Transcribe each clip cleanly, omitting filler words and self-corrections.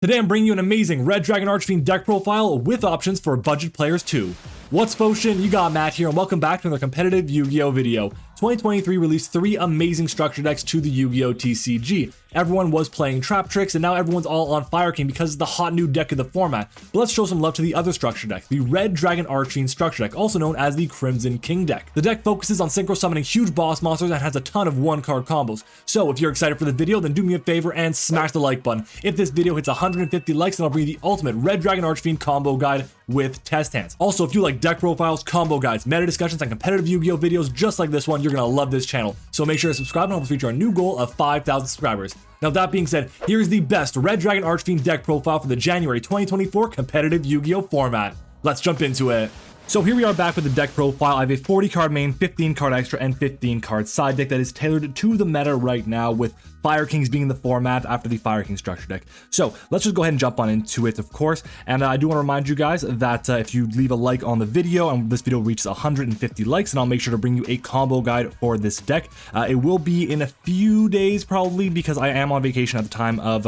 Today I'm bringing you an amazing Red Dragon Archfiend deck profile with options for budget players too. What's potion? You got Matt here, and welcome back to another competitive Yu-Gi-Oh video. 2023 released 3 amazing structure decks to the Yu-Gi-Oh TCG. Everyone was playing Trap Tricks, and now everyone's all on Fire King because it's the hot new deck of the format. But let's show some love to the other structure deck, the Red Dragon Archfiend structure deck, also known as the Crimson King deck. The deck focuses on synchro summoning huge boss monsters and has a ton of one-card combos. So if you're excited for the video, then do me a favor and smash the like button. If this video hits 150 likes, then I'll bring you the ultimate Red Dragon Archfiend combo guide with test hands. Also, if you like deck profiles, combo guides, meta discussions, and competitive Yu-Gi-Oh videos just like this one, you're gonna love this channel. So make sure to subscribe and help us reach our new goal of 5,000 subscribers. Now that being said, here's the best Red Dragon Archfiend deck profile for the January 2024 competitive Yu-Gi-Oh format. Let's jump into it. So here we are back with the deck profile. I have a 40 card main, 15 card extra, and 15 card side deck that is tailored to the meta right now, with Fire Kings being the format after the Fire King structure deck. So let's just go ahead and jump on into it, of course. And I do want to remind you guys that if you leave a like on the video and this video reaches 150 likes, then I'll make sure to bring you a combo guide for this deck. It will be in a few days probably, because I am on vacation at the time of,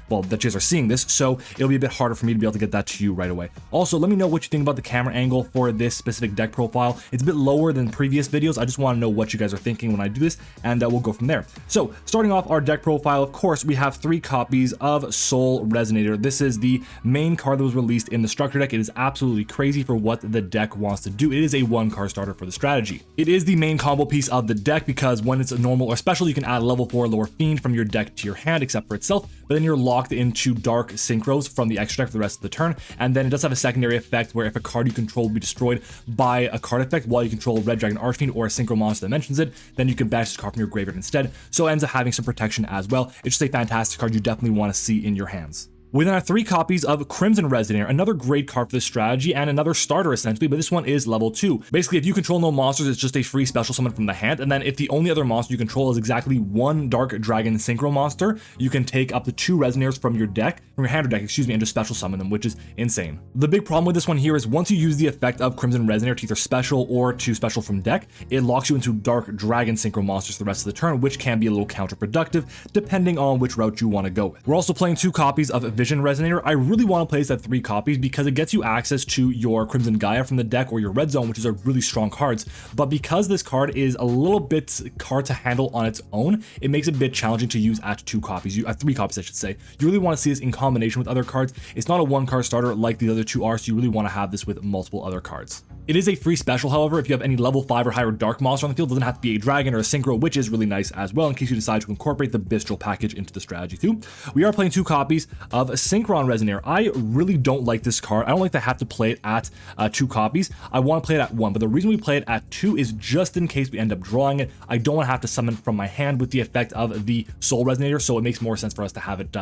well, that you guys are seeing this. So it'll be a bit harder for me to be able to get that to you right away. Also, let me know what you think about the camera angle for this specific deck profile. It's a bit lower than previous videos. I just want to know what you guys are thinking when I do this, and we'll go from there. So starting off our deck profile, of course, we have 3 copies of Soul Resonator. This is the main card that was released in the structure deck. It is absolutely crazy for what the deck wants to do. It is a 1-card starter for the strategy. It is the main combo piece of the deck because when it's a normal or special, you can add level 4 lower fiend from your deck to your hand, except for itself, but then you're locked into dark synchros from the extra deck for the rest of the turn. And then it does have a secondary effect where if a card you control will be destroyed by a card effect while you control Red Dragon Archfiend or a synchro monster that mentions it, then you can banish this card from your graveyard instead. So it ends up having some protection as well. It's just a fantastic card you definitely want to see in your hands. We then have 3 copies of Crimson Resonator, another great card for this strategy and another starter essentially, but this one is level 2. Basically, if you control no monsters, it's just a free special summon from the hand, and then if the only other monster you control is exactly 1 Dark Dragon Synchro monster, you can take up to 2 Resonators from your deck, from your hand or deck, excuse me, and just special summon them, which is insane. The big problem with this one here is once you use the effect of Crimson Resonator to either special or to special from deck, it locks you into Dark Dragon Synchro monsters for the rest of the turn, which can be a little counterproductive depending on which route you want to go with. We're also playing 2 copies of Vision Resonator. I really want to play this at 3 copies because it gets you access to your Crimson Gaia from the deck or your Red Zone, which is a really strong cards. But because this card is a little bit hard to handle on its own, it makes it a bit challenging to use at 2 copies, at 3 copies I should say. You really want to see this in combination with other cards. It's not a 1-card starter like the other 2 are, so you really want to have this with multiple other cards. It is a free special, however, if you have any level 5 or higher dark monster on the field. It doesn't have to be a dragon or a synchro, which is really nice as well in case you decide to incorporate the Bistral package into the strategy too. We are playing 2 copies of Synchron Resonator. I really don't like this card. I don't like to have to play it at 2 copies. I want to play it at 1, but the reason we play it at 2 is just in case we end up drawing it. I don't want to have to summon from my hand with the effect of the Soul Resonator, so it makes more sense for us to have it,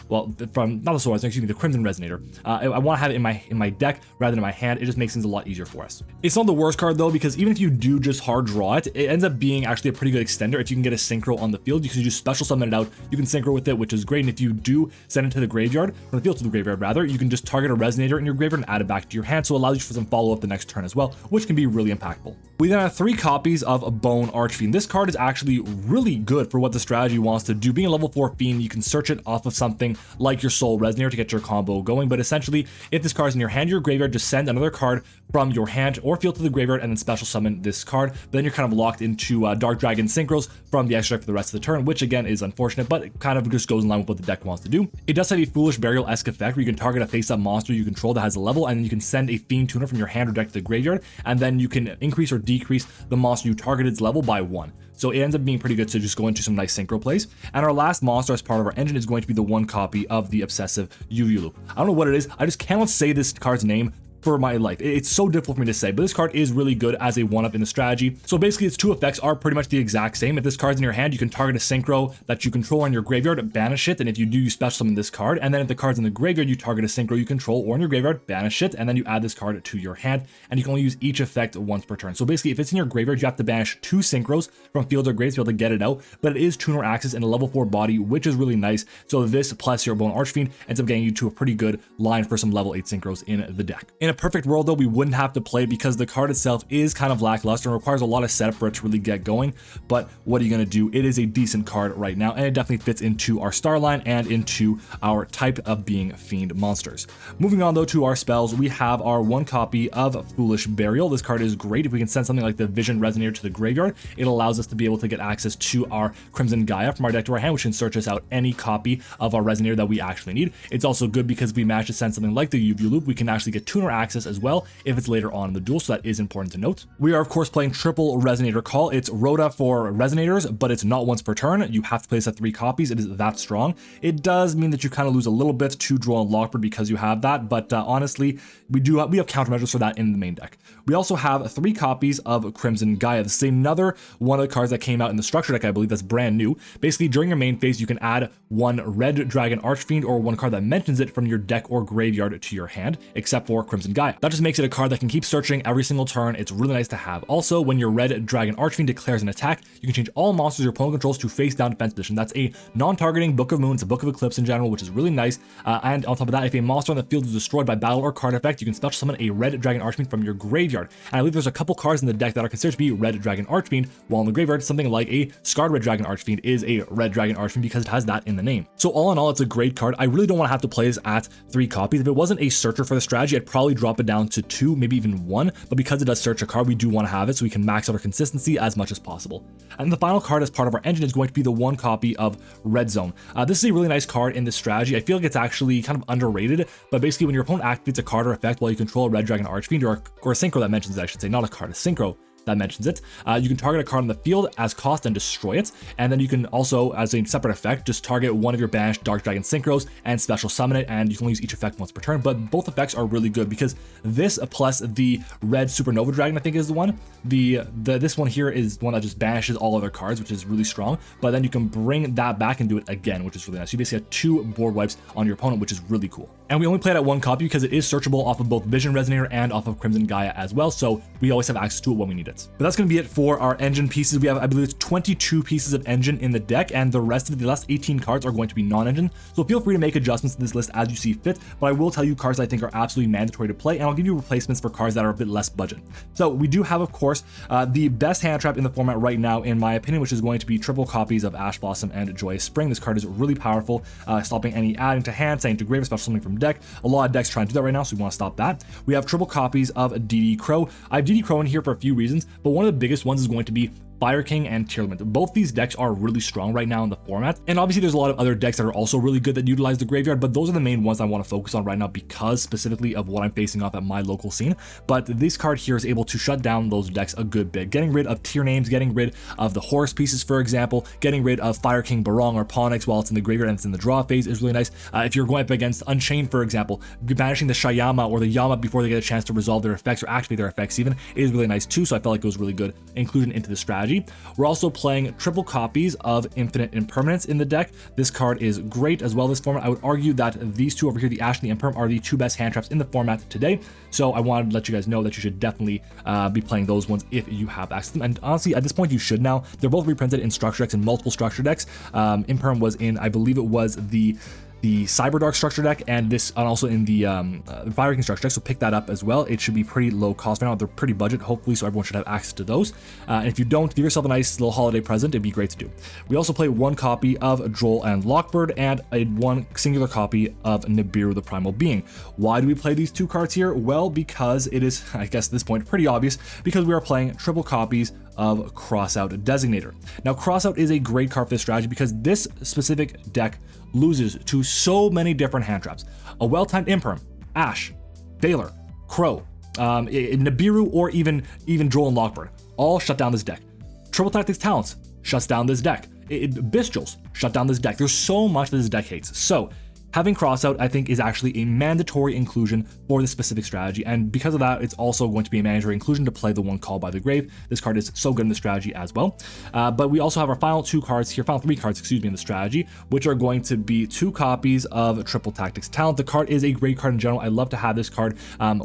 well, from, not the Soul Resonator, excuse me, the Crimson Resonator. I want to have it in my deck rather than in my hand. It just makes things a lot easier for us. It's not the worst card though, because even if you do just hard draw it, it ends up being actually a pretty good extender. If you can get a synchro on the field, you can just special summon it out, you can synchro with it, which is great. And if you do send it to the graveyard, from the field to the graveyard rather, you can just target a Resonator in your graveyard and add it back to your hand, so it allows you for some follow-up the next turn as well, which can be really impactful. We then have 3 copies of Bone Archfiend. This card is actually really good for what the strategy wants to do. Being a level 4 fiend, you can search it off of something like your Soul Resonator to get your combo going, but essentially, if this card is in your hand or your graveyard, just send another card from your hand or field to the graveyard and then special summon this card. But then you're kind of locked into Dark Dragon Synchros from the extra deck for the rest of the turn, which again is unfortunate, but it kind of just goes in line with what the deck wants to do. It does have a Foolish Burial-esque effect where you can target a face-up monster you control that has a level, and then you can send a Fiend Tuner from your hand or deck to the graveyard, and then you can increase or decrease the monster you targeted's level by 1. So it ends up being pretty good to just go into some nice synchro plays. And our last monster as part of our engine is going to be the 1 copy of the Obsessive YuGiOh. I don't know what it is. I just cannot say this card's name for my life. It's so difficult for me to say, but this card is really good as a 1-up in the strategy. So basically its 2 effects are pretty much the exact same. If this card's in your hand, you can target a synchro that you control in your graveyard, banish it, and if you do, you special summon this card. And then if the card's in the graveyard, you target a synchro you control or in your graveyard, banish it, and then you add this card to your hand, and you can only use each effect once per turn. So basically, if it's in your graveyard, you have to banish 2 synchros from field or grave to be able to get it out, but it is tuner access in a level 4 body, which is really nice. So this plus your Bone Archfiend ends up getting you to a pretty good line for some level 8 synchros in the deck. In a perfect world though, we wouldn't have to play it because the card itself is kind of lackluster and requires a lot of setup for it to really get going. But what are you going to do? It is a decent card right now, and it definitely fits into our star line and into our type of being fiend monsters. Moving on though to our spells, we have our 1 copy of Foolish Burial. This card is great if we can send something like the Vision Resonator to the graveyard. It allows us to be able to get access to our Crimson Gaia from our deck to our hand, which can search us out any copy of our Resonator that we actually need. It's also good because if we manage to send something like the UV Loop, we can actually get tuner access as well if it's later on in the duel, so that is important to note. We are of course playing triple Resonator Call. It's Rhoda for Resonators, but it's not once per turn. You have to place at 3 copies. It is that strong. It does mean that you kind of lose a little bit to Droll and Lockbird because you have that, but honestly, we have countermeasures for that in the main deck. We also have 3 copies of Crimson Gaia. This is another one of the cards that came out in the structure deck, I believe, that's brand new. Basically, during your main phase, you can add 1 Red Dragon Archfiend or 1 card that mentions it from your deck or graveyard to your hand, except for Crimson Gaia. That just makes it a card that can keep searching every single turn. It's really nice to have. Also, when your Red Dragon Archfiend declares an attack, you can change all monsters your opponent controls to face down defense position. That's a non-targeting Book of Moon. It's a Book of Eclipse in general, which is really nice. And on top of that, if a monster on the field is destroyed by battle or card effect, you can special summon a Red Dragon Archfiend from your graveyard. And I believe there's a couple cards in the deck that are considered to be Red Dragon Archfiend, while in the graveyard, something like a Scarred Red Dragon Archfiend is a Red Dragon Archfiend because it has that in the name. So all in all, it's a great card. I really don't want to have to play this at 3 copies. If it wasn't a searcher for the strategy, I'd probably drop it down to 2, maybe even 1, but because it does search a card, we do want to have it so we can max out our consistency as much as possible. And the final card as part of our engine is going to be the 1 copy of Red Zone. This is a really nice card in this strategy. I feel like it's actually kind of underrated, but basically when your opponent activates a card or effect while you control a Red Dragon Archfiend or a synchro that mentions it, I should say, not a card, a synchro that mentions it, you can target a card on the field as cost and destroy it, and then you can also, as a separate effect, just target one of your banished Dark Dragon Synchros and special summon it, and you can only use each effect once per turn. But both effects are really good because this plus the Red Supernova Dragon, I think, is the one. This one here is one that just banishes all other cards, which is really strong, but then you can bring that back and do it again, which is really nice. You basically have 2 board wipes on your opponent, which is really cool. And we only play it at 1 copy because it is searchable off of both Vision Resonator and off of Crimson Gaia as well, so we always have access to it when we need it. But that's going to be it for our engine pieces. We have, I believe it's 22 pieces of engine in the deck, and the rest of the last 18 cards are going to be non-engine, so feel free to make adjustments to this list as you see fit, but I will tell you cards I think are absolutely mandatory to play, and I'll give you replacements for cards that are a bit less budget. So we do have, of course, the best hand trap in the format right now, in my opinion, which is going to be triple copies of Ash Blossom and Joyous Spring. This card is really powerful, stopping any adding to hand, saying to grave, special summoning from deck. A lot of decks trying to do that right now, so we want to stop that. We have triple copies of DD Crow. I have DD Crow in here for a few reasons, but one of the biggest ones is going to be Fire King and Tearlament. Both these decks are really strong right now in the format, and obviously there's a lot of other decks that are also really good that utilize the graveyard, but those are the main ones I want to focus on right now because specifically of what I'm facing off at my local scene. But this card here is able to shut down those decks a good bit, getting rid of tier names, getting rid of the Horus pieces, for example, getting rid of Fire King Barong or Pawnex while it's in the graveyard and it's in the draw phase is really nice. If you're going up against Unchained, for example, banishing the Shayama or the Yama before they get a chance to resolve their effects or activate their effects even is really nice too, so I felt like it was really good inclusion into the strategy. We're also playing triple copies of Infinite Impermanence in the deck. This card is great as well this format. I would argue that these two over here, the Ash and the Imperm, are the 2 best hand traps in the format today, so I wanted to let you guys know that you should definitely be playing those ones if you have access to them. And honestly, at this point you should now. They're both reprinted in structure decks and multiple structure decks. Imperm was in, I believe it was the Cyberdark structure deck, and this also in the Fire King structure deck, so pick that up as well. It should be pretty low cost right now. They're pretty budget, hopefully, so everyone should have access to those. And if you don't, give yourself a nice little holiday present. It'd be great to do. We also play 1 copy of Droll and Lockbird and a 1 singular copy of Nibiru the Primal Being. Why do we play these 2 cards here? Well, because it is, I guess at this point, pretty obvious, because we are playing triple copies of Crossout Designator. Now, Crossout is a great card for this strategy because this specific deck loses to so many different hand traps. A well-timed Imperm, Ash, Baylor, Crow, Nibiru, or even Droll and Lockbird all shut down this deck. Triple Tactics Talents shuts down this deck. Bestials shut down this deck. There's so much that this deck hates. So having Crossout, I think, is actually a mandatory inclusion for this specific strategy, and because of that, it's also going to be a mandatory inclusion to play the 1 Call by the Grave. This card is so good in the strategy as well. But we also have our final 3 cards here, in the strategy, which are going to be 2 copies of Triple Tactics Talent. The card is a great card in general. I love to have this card.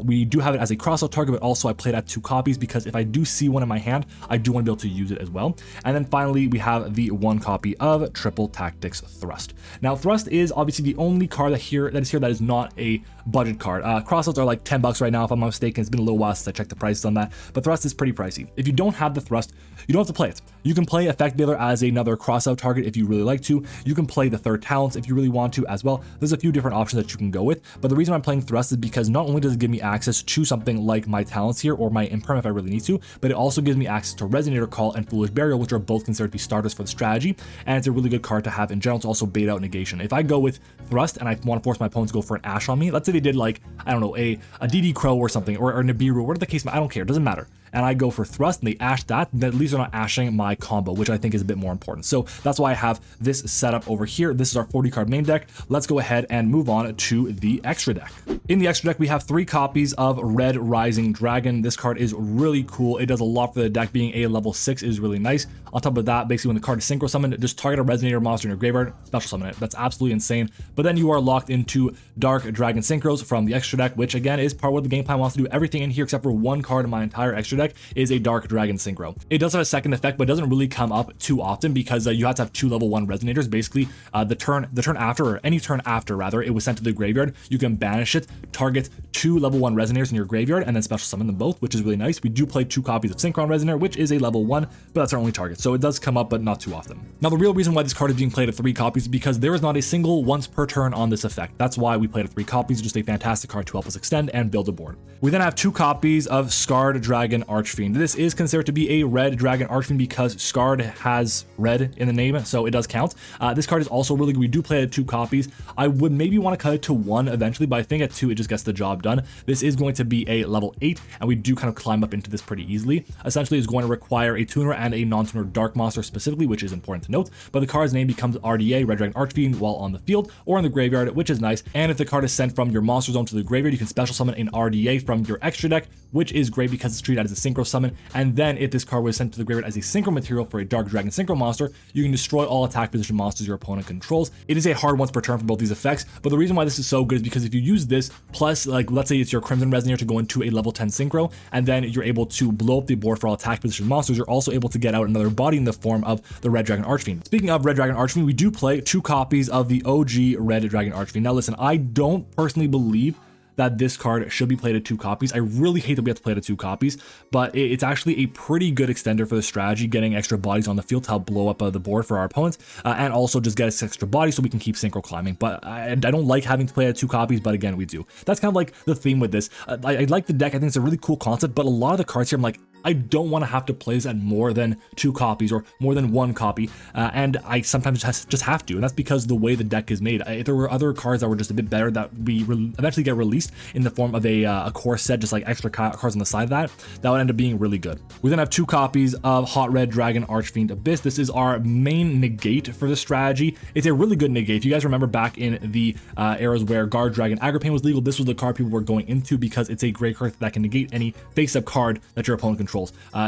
We do have it as a Crossout target, but also I played at 2 copies because if I do see one in my hand, I do want to be able to use it as well. And then finally, we have the 1 copy of Triple Tactics Thrust. Now, Thrust is obviously the only only card that is not a budget card. Crossouts are like $10 right now, if I'm not mistaken. It's been a little while since I checked the prices on that, but Thrust is pretty pricey. If you don't have the Thrust, you don't have to play it. You can play Effect Veiler as another crossout target if you really like to. You can play the third talents if you really want to as well. There's a few different options that you can go with, but the reason I'm playing Thrust is because not only does it give me access to something like my talents here or my Imperm if I really need to, but it also gives me access to Resonator Call and Foolish Burial, which are both considered to be starters for the strategy, and it's a really good card to have in general to also bait out negation. If I go with Thrust and I want to force my opponents to go for an Ash on me, let's say they did like, I don't know, a DD Crow or something, or Nibiru, whatever the case, I don't care, it doesn't matter. And I go for Thrust and they ash that, then at least they're not ashing my combo, which I think is a bit more important. So that's why I have this setup over here. This is our 40 card main deck. Let's go ahead and move on to the extra deck. In the extra deck, we have 3 copies of Red Rising Dragon. This card is really cool. It does a lot for the deck. Being a level 6 is really nice. On top of that, basically when the card is synchro summoned, just target a Resonator monster in your graveyard, special summon it. That's absolutely insane. But then you are locked into Dark Dragon Synchros from the extra deck, which again is part of what the game plan wants to do. Everything in here except for one card in my entire extra deck is a Dark Dragon Synchro. It does have a second effect, but it doesn't really come up too often because you have to have 2 level 1 Resonators. Basically, the turn after, or any turn after rather, it was sent to the graveyard, you can banish it, target 2 level 1 Resonators in your graveyard, and then special summon them both, which is really nice. We do play 2 copies of Synchron Resonator, which is a level 1, but that's our only target. So it does come up, but not too often. Now, the real reason why this card is being played at 3 copies is because there is not a single once per turn on this effect. That's why we played at 3 copies, just a fantastic card to help us extend and build a board. We then have 2 copies of Scarred Dragon Archfiend. This is considered to be a red Dragon Archfiend because Scarred has red in the name, so it does count. This card is also really good. We do play it at 2 copies. I would maybe want to cut it to 1 eventually, but I think at 2 it just gets the job done. This is going to be a level 8, and we do kind of climb up into this pretty easily. Essentially, it's going to require a tuner and a non-tuner Dark Monster specifically, which is important to note, but the card's name becomes RDA, Red Dragon Archfiend, while on the field or in the graveyard, which is nice. And if the card is sent from your monster zone to the graveyard, you can special summon an RDA from your extra deck, which is great because it's treated as a synchro summon. And then if this card was sent to the graveyard as a synchro material for a Dark Dragon Synchro monster, you can destroy all attack position monsters your opponent controls. It is a hard once per turn for both these effects, but the reason why this is so good is because if you use this, plus like let's say it's your Crimson Resonator to go into a level 10 synchro, and then you're able to blow up the board for all attack position monsters, you're also able to get out another body in the form of the Red Dragon Archfiend. Speaking of Red Dragon Archfiend, we do play 2 copies of the OG Red Dragon Archfiend. Now listen, I don't personally believe that this card should be played at 2 copies. I really hate that we have to play it at 2 copies, but it's actually a pretty good extender for the strategy, getting extra bodies on the field to help blow up the board for our opponents, and also just get us extra bodies so we can keep synchro climbing. But I don't like having to play at 2 copies, but again, we do. That's kind of like the theme with this. I like the deck. I think it's a really cool concept, but a lot of the cards here, I'm like, I don't want to have to play this at more than 2 copies or more than 1 copy, and I sometimes just have to, and that's because the way the deck is made. If there were other cards that were just a bit better that we eventually get released in the form of a core set, just like extra cards on the side of that would end up being really good. We then have 2 copies of Hot Red Dragon Archfiend Abyss. This is our main negate for the strategy. It's a really good negate. If you guys remember back in the eras where Guard Dragon Aggro Pain was legal, this was the card people were going into because it's a great card that can negate any face-up card that your opponent controls.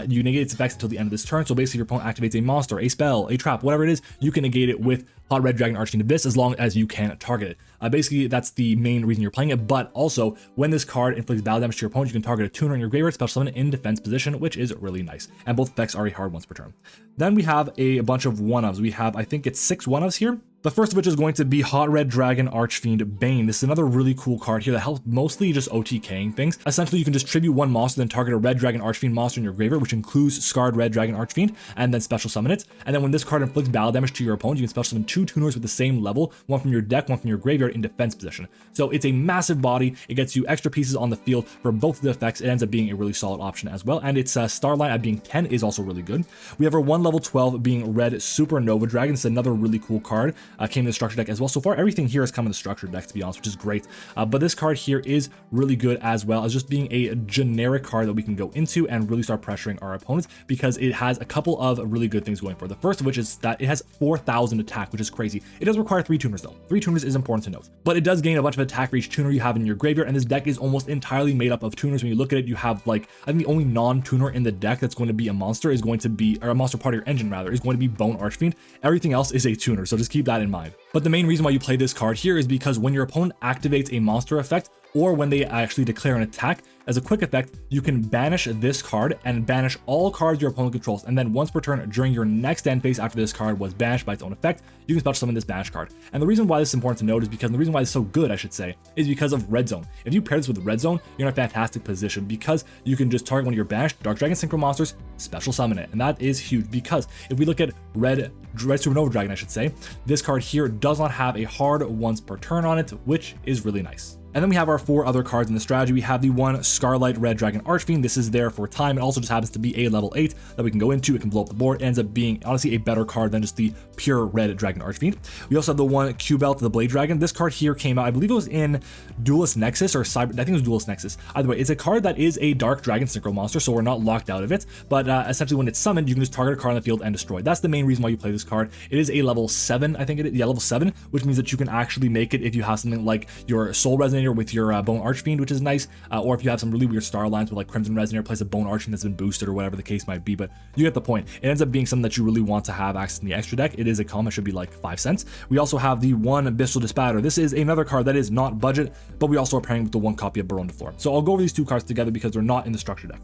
You negate its effects until the end of this turn, so basically your opponent activates a monster, a spell, a trap, whatever it is, you can negate it with Hot Red Dragon Archfiend Abyss as long as you can target it. Basically, that's the main reason you're playing it, but also, when this card inflicts battle damage to your opponent, you can target a tuner in your graveyard, special summon it in defense position, which is really nice. And both effects are a hard once per turn. Then we have a bunch of one-ofs. We have, I think it's 6 one-ofs here. The first of which is going to be Hot Red Dragon Archfiend Bane. This is another really cool card here that helps mostly just OTKing things. Essentially, you can just tribute 1 monster, then target a Red Dragon Archfiend monster in your graveyard, which includes Scarred Red Dragon Archfiend, and then special summon it. And then when this card inflicts battle damage to your opponent, you can special summon 2 tuners with the same level, 1 from your deck, 1 from your graveyard in defense position. So it's a massive body. It gets you extra pieces on the field for both of the effects. It ends up being a really solid option as well. And its Starline at being 10 is also really good. We have our 1 level 12 being Red Supernova Dragon. It's another really cool card. Came in the structure deck as well. So far, everything here has come in the structured deck, to be honest, which is great. But this card here is really good as well as just being a generic card that we can go into and really start pressuring our opponents because it has a couple of really good things going for it. The first of which is that it has 4,000 attack, which is crazy. It does require 3 tuners though. 3 tuners is important to note, but it does gain a bunch of attack for each tuner you have in your graveyard, and this deck is almost entirely made up of tuners. When you look at it, you have like, I think the only non-tuner in the deck that's going to be a monster is going to be, or a monster part of your engine rather, is going to be Bone Archfiend. Everything else is a tuner, so just keep that in mind. But the main reason why you play this card here is because when your opponent activates a monster effect, or when they actually declare an attack. As a quick effect, you can banish this card and banish all cards your opponent controls, and then once per turn during your next end phase after this card was banished by its own effect, you can special summon this banished card. And the reason why this is important to note is because the reason why it's so good, I should say, is because of Red Zone. If you pair this with Red Zone, you're in a fantastic position because you can just target one of your banished Dark Dragon Synchro monsters, special summon it, and that is huge because if we look at Red Supernova Dragon, I should say, this card here does not have a hard once per turn on it, which is really nice. And then we have our 4 other cards in the strategy. We have the 1 Scarlet Red Dragon Archfiend. This is there for time. It also just happens to be a level 8 that we can go into. It can blow up the board. It ends up being honestly a better card than just the pure Red Dragon Archfiend. We also have the 1 Q-Belt, the Blade Dragon. This card here came out, I believe it was in Duelist Nexus or Cyber, I think it was Duelist Nexus. Either way, it's a card that is a Dark Dragon Synchro monster, so we're not locked out of it. But essentially when it's summoned, you can just target a card on the field and destroy. That's the main reason why you play this card. It is a level 7, I think it is. Yeah, level 7, which means that you can actually make it if you have something like your Soul Resonator with your Bone Archfiend, which is nice, or if you have some really weird star lines with like Crimson Resonator plays a Bone Archfiend that's been boosted or whatever the case might be, but you get the point. It ends up being something that you really want to have access in the extra deck. It is a common, should be like 5 cents. We also have the 1 Abyssal Dispatter. This is another card that is not budget, but we also are pairing with the 1 copy of Baronne de Fleur. So I'll go over these 2 cards together because they're not in the structure deck.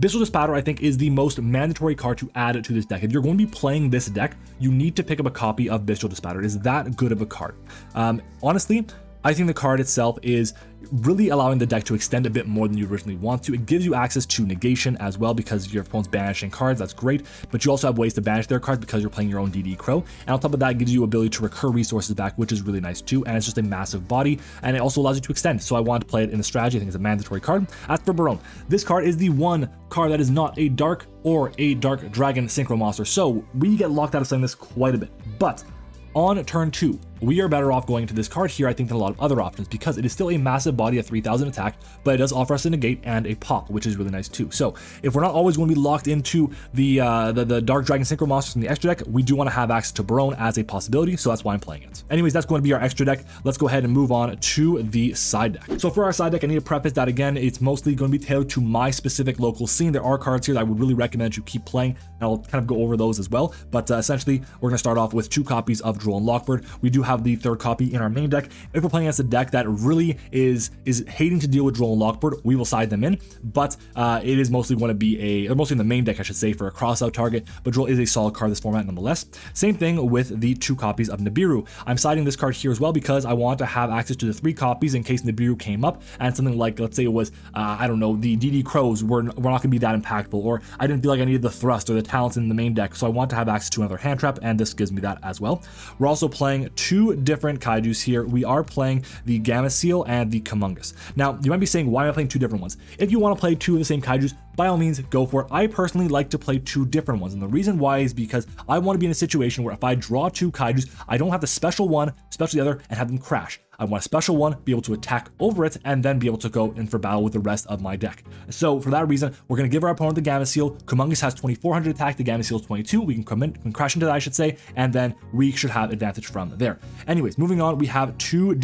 Abyssal Dispatter, I think, is the most mandatory card to add to this deck. If you're going to be playing this deck, you need to pick up a copy of Abyssal Dispatter. It is that good of a card. Honestly, I think the card itself is really allowing the deck to extend a bit more than you originally want to. It gives you access to negation as well because your opponent's banishing cards. That's great, but you also have ways to banish their cards because you're playing your own DD Crow. And on top of that, it gives you ability to recur resources back, which is really nice too. And it's just a massive body, and it also allows you to extend. So I want to play it in the strategy. I think it's a mandatory card. As for Baronne, this card is the 1 card that is not a Dark or a Dark Dragon Synchro monster. So we get locked out of playing this quite a bit, but on turn 2, we are better off going into this card here, I think, than a lot of other options because it is still a massive body of 3000 attack, but it does offer us a negate and a pop, which is really nice too. So if we're not always going to be locked into the Dark Dragon Synchro monsters in the extra deck, we do want to have access to Baronne as a possibility, so that's why I'm playing it. Anyways, that's going to be our extra deck. Let's go ahead and move on to the side deck. So for our side deck, I need to preface that again, it's mostly going to be tailored to my specific local scene. There are cards here that I would really recommend you keep playing, and I'll kind of go over those as well. But essentially, we're going to start off with 2 copies of Droll and Lockbird. We do have the 3rd copy in our main deck. If we're playing against a deck that really is hating to deal with Droll and Lockbird, we will side them in, but it is mostly going to be mostly in the main deck, I should say, for a crossout target, but Droll is a solid card this format nonetheless. Same thing with the 2 copies of Nibiru. I'm siding this card here as well because I want to have access to the 3 copies in case Nibiru came up and something like, let's say it was, I don't know, the DD Crows were not going to be that impactful, or I didn't feel like I needed the thrust or the talents in the main deck, so I want to have access to another hand trap, and this gives me that as well. We're also playing 2 different kaijus here. We are playing the Gamma Seal and the Kumungus. Now, you might be saying, why am I playing 2 different ones? If you want to play 2 of the same kaijus, by all means, go for it. I personally like to play 2 different ones, and the reason why is because I want to be in a situation where if I draw 2 kaijus, I don't have to special one, special the other, and have them crash. I want a special one, be able to attack over it, and then be able to go in for battle with the rest of my deck. So for that reason, we're going to give our opponent the Gamma Seal. Kumungus has 2400 attack, the Gamma Seal is 22. We can come in, can crash into that, I should say, and then we should have advantage from there. Anyways, moving on, we have 2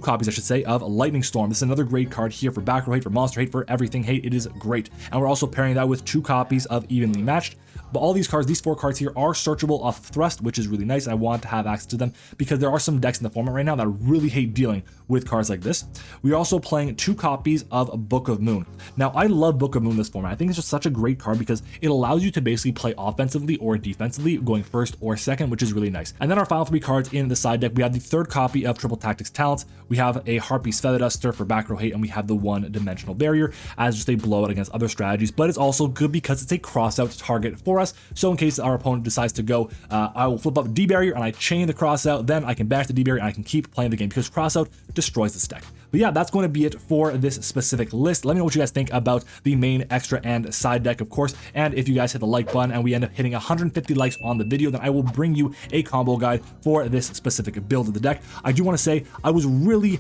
copies, I should say, of Lightning Storm. This is another great card here for back row hate, for monster hate, for everything hate. It is great. And we're also pairing that with 2 copies of Evenly Matched. But all these cards, these 4 cards here, are searchable off Thrust, which is really nice. I want to have access to them because there are some decks in the format right now that really hate dealing with cards like this. We are also playing 2 copies of Book of Moon. Now, I love Book of Moon this format. I think it's just such a great card because it allows you to basically play offensively or defensively, going first or second, which is really nice. And then our final 3 cards in the side deck, we have the 3rd copy of Triple Tactics Talents. We have a Harpy's Feather Duster for back row hate, and we have the 1-dimensional barrier as just a blowout against other strategies. But it's also good because it's a crossout target for us. So in case our opponent decides to go, I will flip up D barrier and I chain the crossout, then I can bash the D barrier and I can keep playing the game because crossout destroys this deck. But yeah, that's going to be it for this specific list. Let me know what you guys think about the main, extra, and side deck, of course. And if you guys hit the like button and we end up hitting 150 likes on the video, then I will bring you a combo guide for this specific build of the deck. I do want to say I was really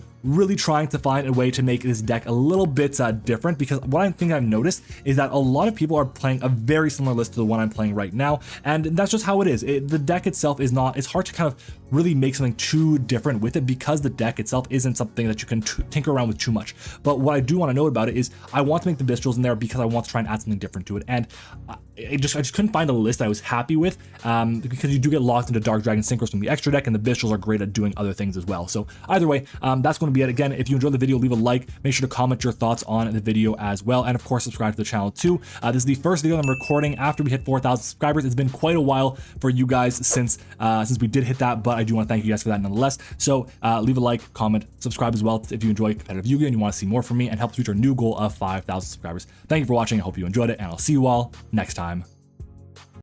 trying to find a way to make this deck a little bit different, because what I think I've noticed is that a lot of people are playing a very similar list to the one I'm playing right now, and that's just how it is. The deck itself is not, it's hard to kind of really make something too different with it because the deck itself isn't something that you can tinker around with too much. But what I do want to know about it is I want to make the Bistrels in there because I want to try and add something different to it, and I just couldn't find a list I was happy with, because you do get locked into Dark Dragon Synchros from the extra deck, and the Bistrels are great at doing other things as well. So either way, that's going to going to be it. Again, if you enjoyed the video, leave a like. Make sure to comment your thoughts on the video as well. And of course, subscribe to the channel too. This is the first video I'm recording after we hit 4,000 subscribers. It's been quite a while for you guys since we did hit that, but I do want to thank you guys for that nonetheless. So leave a like, comment, subscribe as well if you enjoy competitive Yu-Gi-Oh! And you want to see more from me and help reach our new goal of 5,000 subscribers. Thank you for watching. I hope you enjoyed it, and I'll see you all next time.